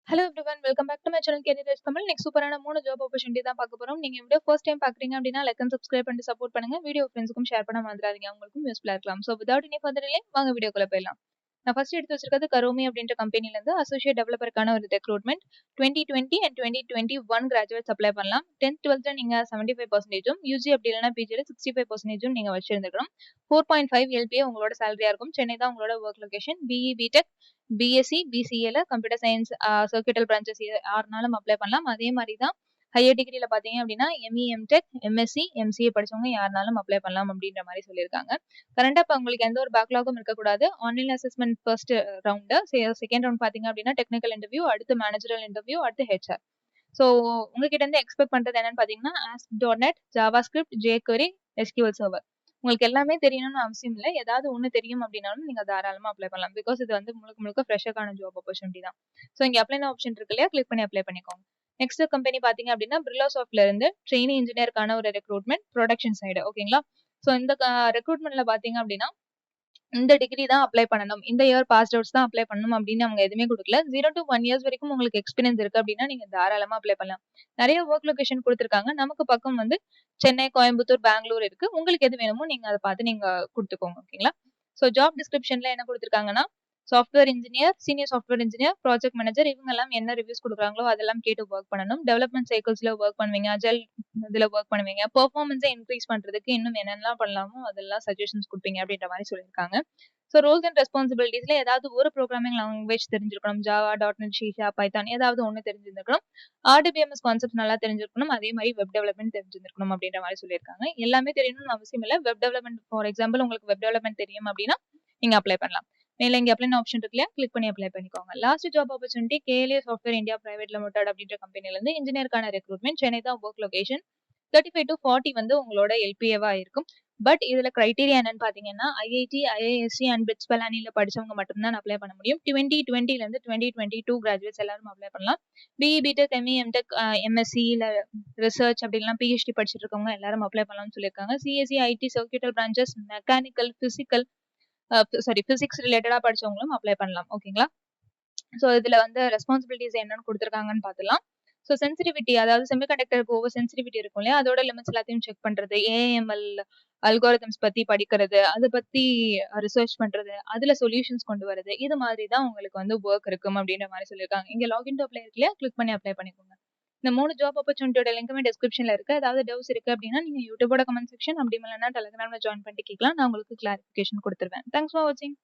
Hello everyone, welcome back to my channel Career Tamil. Next சூப்பரான 3 job opportunity தான் பார்க்க போறோம். நீங்க வீடியோ ஃபர்ஸ்ட் டைம் பார்க்குறீங்க அப்படின்னா லைக் அண்ட் சப்ஸ்கிரைப் பண்ணிட்டு சப்போர்ட் பண்ணுங்க. வீடியோ ஃப்ரெண்ட்ஸ்க்கும் ஷேர் பண்ண மறந்துடாதீங்க. அவங்களுக்கும் யூஸ்ஃபுல்லா இருக்கலாம். So without any further delay வாங்க வீடியோக்குள்ள போயிடலாம். நான் ஃபர்ஸ்ட் எடுத்து வச்சிருக்கிறது கரோமி அப்படின்ற கம்பெனில இருந்து அசோசியேட் டெவலப்பருக்கான ஒரு ரெக்ரூட்மெண்ட் 2020 and 2021 கிராஜுவேட்ஸ் அப்ளை பண்ணலாம். 10th 12th நீங்க 75% யூஜி அப்படி இல்லைன்னா பிஜில 65% நீங்க வச்சிருந்துக்கணும். 4.5 LPA உங்களோட சேலரியா இருக்கும். சென்னை தான் உங்களோட work location. BE BTech BSc பிசிஏல கம்ப்யூட்டர் சயின்ஸ் சர்க்கியூட்டல் பிரான்ச்சஸ் யாருனாலும் அப்ளை பண்ணலாம். அதே மாதிரி தான் ஹையர் டிகிரியில பாத்தீங்க அப்படின்னா எம்இ எம்டெக் எம்எஸ்சி எம்சிஏ படிச்சவங்க யாருனாலும் அப்ளை பண்ணலாம் அப்படின்ற மாதிரி சொல்லியிருக்காங்க. கரண்டா இப்போ உங்களுக்கு எந்த ஒரு பேக்லாகும் இருக்கக்கூடாது. Online assessment first round, second round பாத்தீங்க அப்படின்னா டெக்னிக்கல் இன்டர்வியூ, அடுத்து மேனேஜரல் இன்டர்வியூ, அடுத்து ஹெச்ஆர். ஸோ உங்ககிட்ட இருந்து எக்ஸ்பெக்ட் பண்றது என்னன்னு பாத்தீங்கன்னா ASP.NET, JavaScript, jQuery, SQL server உங்களுக்கு எல்லாமே தெரியணும்னு அவசியம் இல்லை. ஏதாவது ஒன்று தெரியும் அப்படின்னாலும் நீங்க தாராளமா அப்ளை பண்ணலாம். பிகாஸ் இது வந்து முழுக்க முழுக்க ஃப்ரெஷருக்கான ஜாப் ஆப்பர்ச்சுனிட்டி தான். ஸோ இங்க அப்ளை ஆப்ஷன் இருக்கு இல்லையா, கிளிக் பண்ணி அப்ளை பண்ணிக்கோங்க. நெக்ஸ்ட் கம்பெனி பாத்தீங்க அப்படின்னா Birlasoftல இருந்து ட்ரெயினி இன்ஜினியருக்கான ஒரு ரெக்ரூட்மெண்ட் ப்ரொடக்ஷன் சைடு. ஓகேங்களா. ஸோ இந்த ரெக்ரூட்மெண்ட்ல பாத்தீங்க அப்படின்னா இந்த டிகிரி தான் அப்ளை பண்ணணும், இந்த இயர் பாஸ் அவுட்ஸ் தான் அப்ளை பண்ணணும் அப்படின்னு அவங்க எதுவுமே கொடுக்கல. 0 to 1 years வரைக்கும் உங்களுக்கு எக்ஸ்பீரியன்ஸ் இருக்கு அப்படின்னா நீங்க தாராளமா அப்ளை பண்ணலாம். நிறைய ஒர்க் லொகேஷன் கொடுத்துருக்காங்க. நமக்கு பக்கம் வந்து சென்னை, கோயம்புத்தூர், பெங்களூர் இருக்கு. உங்களுக்கு எது வேணுமோ நீங்க அதை பார்த்து நீங்க கொடுத்துக்கோங்க. ஓகேங்களா. ஸோ ஜாப் டிஸ்கிரிப்ஷன்ல என்ன கொடுத்துருக்காங்கன்னா software engineer, senior software engineer, project manager இவங்க எல்லாம் என்ன ரிவ்யூஸ் கொடுக்குறாங்களோ அதெல்லாம் கேட்டு ஒர்க் பண்ணணும். டெவலப்மெண்ட் சைக்கிள்ஸ்ல ஒர்க் பண்ணுவீங்க, அஜல் இதுல ஒர்க் பண்ணுவீங்க, பெர்ஃபார்மன்ஸை இன்க்ரீஸ் பண்றதுக்கு இன்னும் என்னென்னலாம் பண்ணலாமோ அதெல்லாம் சஜஷன்ஸ் கொடுப்பீங்க அப்படின்ற மாதிரி சொல்லியிருக்காங்க. ஸோ ரோல்ஸ் அண்ட் ரெஸ்பான்சிபிலிட்டிஸ்ல ஏதாவது ஒரு ப்ரோக்ராமிங் லாங்குவேஜ் தெரிஞ்சிருக்கணும். ஜாவா, .NET, C#, பைத்தான் ஏதாவது ஒன்று தெரிஞ்சிருக்கணும். RDBMS கான்செப்ட் நல்லா தெரிஞ்சிருக்கணும். அதே மாதிரி வெப் டெவலப்மெண்ட் தெரிஞ்சிருக்கணும் அப்படின்ற மாதிரி சொல்லியிருக்காங்க. எல்லாமே தெரியணும்னு அவசியம் இல்லை. வெப் டெவலப்மெண்ட் ஃபார் எக்ஸாம்பிள் உங்களுக்கு வெப் டெவலப்மெண்ட் தெரியும் அப்படின்னா நீங்க அப்ளை பண்ணலாம். மேல இங்க அப்ளை ஆப்ஷன் இருக்கு இல்லையா, கிளிக் பண்ணி அப்ளை பண்ணிக்கோங்க. Last job opportunity KLA software India private limited அப்படின்ற கம்பெனில இருந்து இன்ஜினியருக்கான ரெக்ரூட்மெண்ட். சென்னை தான் ஒர்க் லொகேஷன். 35 to 40 வந்து உங்களோட எல்பிஏவா இருக்கும். பட் இதுல கிரைட்டீரியா என்னன்னு பாத்தீங்கன்னா ஐஐடி, ஐஐஎஸ்சி அண்ட் பிட்ஸ் பலானில படிச்சவங்க மட்டும்தான் அப்ளை பண்ண முடியும். 2020 இருந்து 2022 கிராஜுவேட்ஸ் எல்லாரும் அப்ளை பண்ணலாம். BE BTech ME MTech MSc இல்ல ரிசர்ச் அப்படி இல்லைனா பிஹெச்டி படிச்சுட்டு இருக்கவங்க எல்லாரும் அப்ளை பண்ணலாம்னு சொல்லியிருக்காங்க. CSC, IT, circuital branches, mechanical, physics ரிலேட்டடா படிச்சவங்களும் அப்ளை பண்ணலாம். ஓகேங்களா. ஸோ இதுல வந்து ரெஸ்பான்சிபிலிட்டிஸ் என்னன்னு கொடுத்துருக்காங்கன்னு பார்த்துலாம். ஸோ சென்சிட்டிவிட்டி, அதாவது செமிகண்டக்டருக்கு ஓவர் சென்சிட்டிவிட்டி இருக்கும் இல்லையா, அதோட லிமிட்ஸ் எல்லாத்தையும் செக் பண்றது, ஏஎம்எல் அல்காரிதம்ஸ் பத்தி படிக்கிறது, அதை பத்தி ரிசர்ச் பண்றது, அதுல சொல்யூஷன்ஸ் கொண்டு வரது, இது மாதிரி தான் உங்களுக்கு வந்து ஒர்க் இருக்கும் அப்படின்ற மாதிரி சொல்லியிருக்காங்க. இங்க லாகின் டு அப்ளை இருக்கு இல்லையா, கிளிக் பண்ணி அப்ளை பண்ணிக்கோங்க. இந்த 3 ஜாப் ஆப்பர்ச்சுனிட்டியோட லிங்க்குமே டிஸ்கிரிப்ஷன்ல இருக்கு. ஏதாவது டவுட்ஸ் இருக்கு அப்படின்னா நீங்க யூடியூபோட கமெண்ட் செக்ஷன் அப்படி இல்லைன்னா டெலிகிராம்ல ஜாயின் பண்ணிட்டு கேட்கலாம். நான் உங்களுக்கு கிளாரிஃபிகேஷன் கொடுத்துருவேன். தேங்க்ஸ் ஃபார் வாட்சிங்.